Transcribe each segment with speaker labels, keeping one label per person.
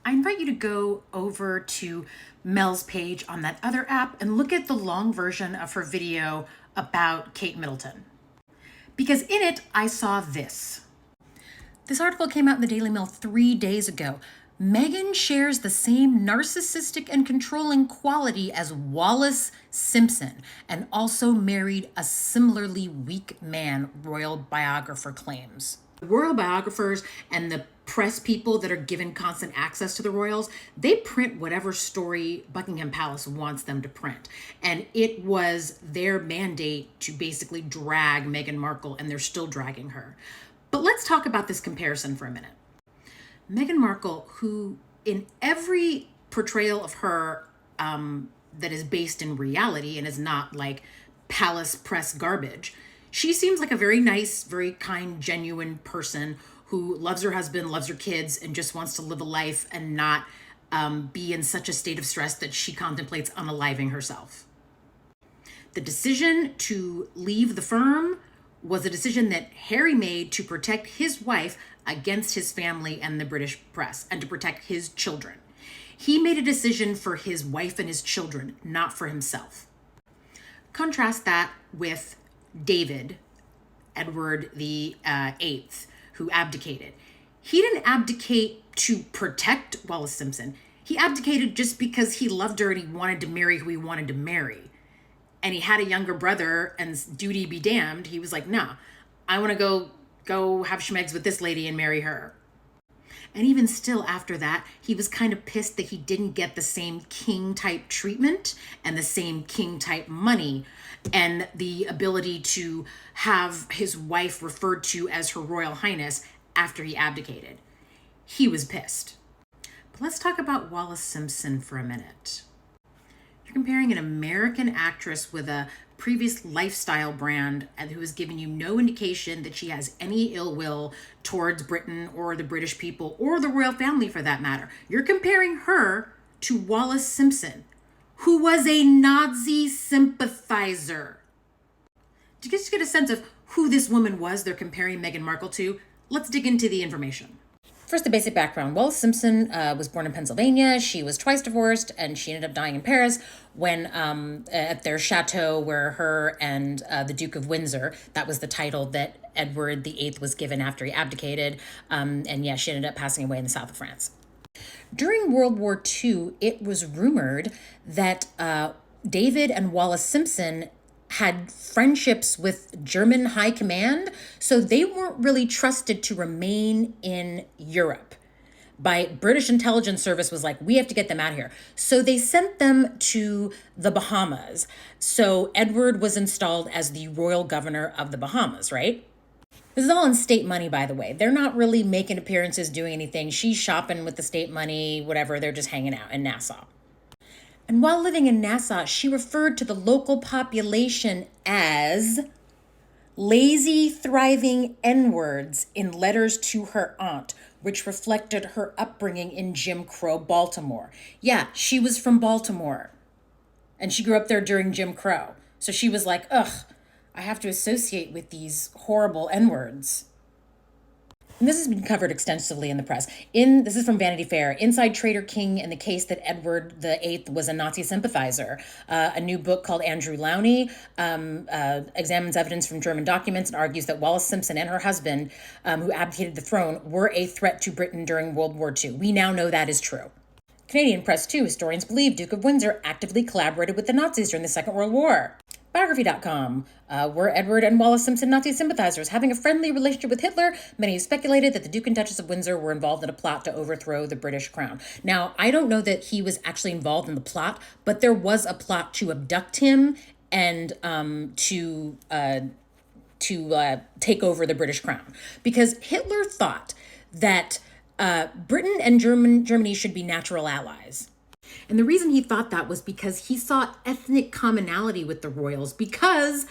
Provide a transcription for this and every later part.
Speaker 1: I invite you to go over to Mel's page on that other app and look at the long version of her video about Kate Middleton. Because in it, I saw this. This article came out in the Daily Mail 3 days ago. Meghan shares the same narcissistic and controlling quality as Wallis Simpson and also married a similarly weak man, royal biographer claims. The royal biographers and the press people that are given constant access to the royals, they print whatever story Buckingham Palace wants them to print. And it was their mandate to basically drag Meghan Markle, and they're still dragging her. But let's talk about this comparison for a minute. Meghan Markle, who in every portrayal of her that is based in reality and is not like palace press garbage, she seems like a very nice, very kind, genuine person who loves her husband, loves her kids, and just wants to live a life and not be in such a state of stress that she contemplates unaliving herself. The decision to leave the firm was a decision that Harry made to protect his wife against his family and the British press and to protect his children. He made a decision for his wife and his children, not for himself. Contrast that with David, Edward the Eighth, who abdicated. He didn't abdicate to protect Wallis Simpson. He abdicated just because he loved her and he wanted to marry who he wanted to marry. And he had a younger brother, and duty be damned, he was like, nah, I want to go have schmegs with this lady and marry her. And even still after that, he was kind of pissed that he didn't get the same king-type treatment and the same king-type money and the ability to have his wife referred to as Her Royal Highness after he abdicated. He was pissed. But let's talk about Wallis Simpson for a minute. You're comparing an American actress with a previous lifestyle brand and who has given you no indication that she has any ill will towards Britain or the British people or the royal family for that matter. You're comparing her to Wallis Simpson, who was a Nazi sympathizer. To just get a sense of who this woman was they're comparing Meghan Markle to, let's dig into the information. First, the basic background. Wallis Simpson was born in Pennsylvania. She was twice divorced, and she ended up dying in Paris when at their chateau where her and the Duke of Windsor, that was the title that Edward the Eighth was given after he abdicated. And yeah, she ended up passing away in the south of France. During World War II, it was rumored that David and Wallis Simpson had friendships with German high command, so they weren't really trusted to remain in Europe. British intelligence service was like, we have to get them out of here. So they sent them to the Bahamas. So Edward was installed as the royal governor of the Bahamas, right? This is all in state money, by the way. They're not really making appearances, doing anything. She's shopping with the state money, whatever. They're just hanging out in Nassau. And while living in Nassau, she referred to the local population as lazy, thriving N-words in letters to her aunt, which reflected her upbringing in Jim Crow Baltimore. Yeah, she was from Baltimore. And she grew up there during Jim Crow. So she was like, ugh, I have to associate with these horrible N-words. And this has been covered extensively in the press. This is from Vanity Fair. Inside Traitor King and the case that Edward VIII was a Nazi sympathizer. A new book called Andrew Lowney examines evidence from German documents and argues that Wallis Simpson and her husband, who abdicated the throne, were a threat to Britain during World War II. We now know that is true. Canadian press, too. Historians believe Duke of Windsor actively collaborated with the Nazis during the Second World War. Biography.com. Were Edward and Wallis Simpson Nazi sympathizers having a friendly relationship with Hitler? Many have speculated that the Duke and Duchess of Windsor were involved in a plot to overthrow the British crown. Now, I don't know that he was actually involved in the plot, but there was a plot to abduct him and to take over the British crown. Because Hitler thought that Britain and Germany should be natural allies. And the reason he thought that was because he saw ethnic commonality with the royals because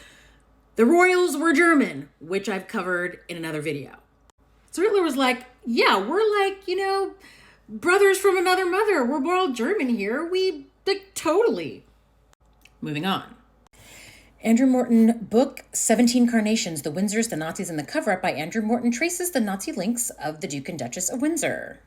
Speaker 1: the royals were German, which I've covered in another video. So Hitler was like, yeah, we're like, brothers from another mother. We're all German here. We, totally. Moving on. Andrew Morton book, 17 Carnations, The Windsors, the Nazis, and the Cover-Up by Andrew Morton traces the Nazi links of the Duke and Duchess of Windsor.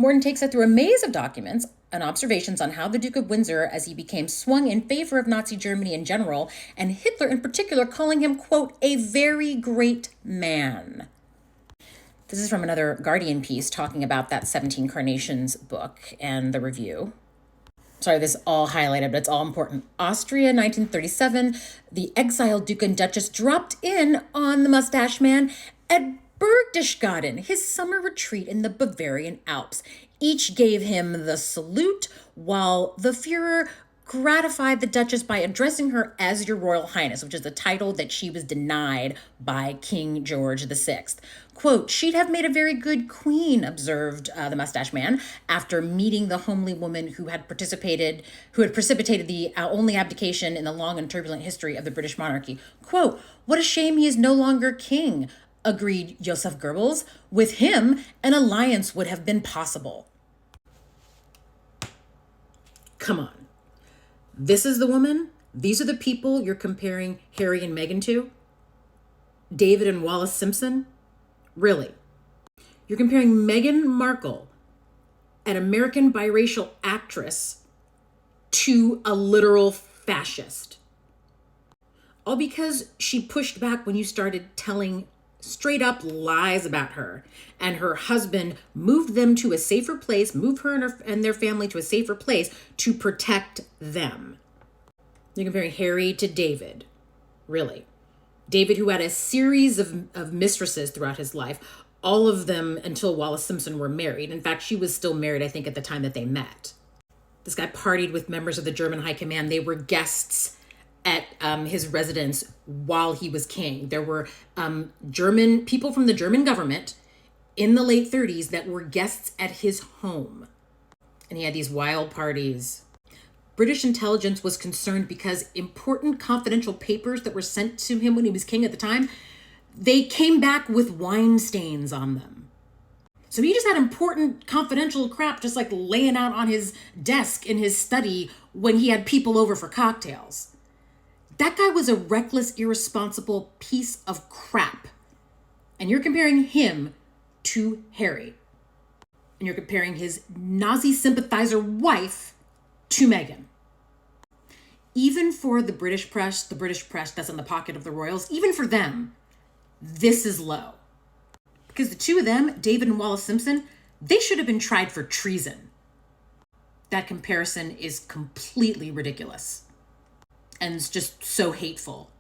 Speaker 1: Morton takes it through a maze of documents and observations on how the Duke of Windsor, as he became swung in favor of Nazi Germany in general, and Hitler in particular, calling him, quote, a very great man. This is from another Guardian piece talking about that 17 Carnations book and the review. Sorry, this is all highlighted, but it's all important. Austria, 1937, the exiled Duke and Duchess dropped in on the mustache man at Berchtesgaden, his summer retreat in the Bavarian Alps. Each gave him the salute, while the Führer gratified the Duchess by addressing her as Your Royal Highness, which is a title that she was denied by King George VI. Quote, she'd have made a very good queen, observed the mustache man, after meeting the homely woman who had precipitated the only abdication in the long and turbulent history of the British monarchy. Quote, what a shame he is no longer king, agreed Joseph Goebbels. With him, an alliance would have been possible. Come on. This is the woman? These are the people you're comparing Harry and Meghan to? David and Wallis Simpson? Really? You're comparing Meghan Markle, an American biracial actress, to a literal fascist. All because she pushed back when you started telling straight up lies about her, and her husband moved them to a safer place, moved her and their family to a safer place to protect them. You're comparing Harry to David. Really. David, who had a series of mistresses throughout his life, all of them until Wallis Simpson were married. In fact, she was still married, I think, at the time that they met. This guy partied with members of the German High Command. They were guests at his residence while he was king. There were German people from the German government in the late 30s that were guests at his home. And he had these wild parties. British intelligence was concerned because important confidential papers that were sent to him when he was king at the time, they came back with wine stains on them. So he just had important confidential crap just like laying out on his desk in his study when he had people over for cocktails. That guy was a reckless, irresponsible piece of crap. And you're comparing him to Harry. And you're comparing his Nazi sympathizer wife to Meghan. Even for the British press that's in the pocket of the royals, even for them, this is low. Because the two of them, David and Wallis Simpson, they should have been tried for treason. That comparison is completely ridiculous. And it's just so hateful.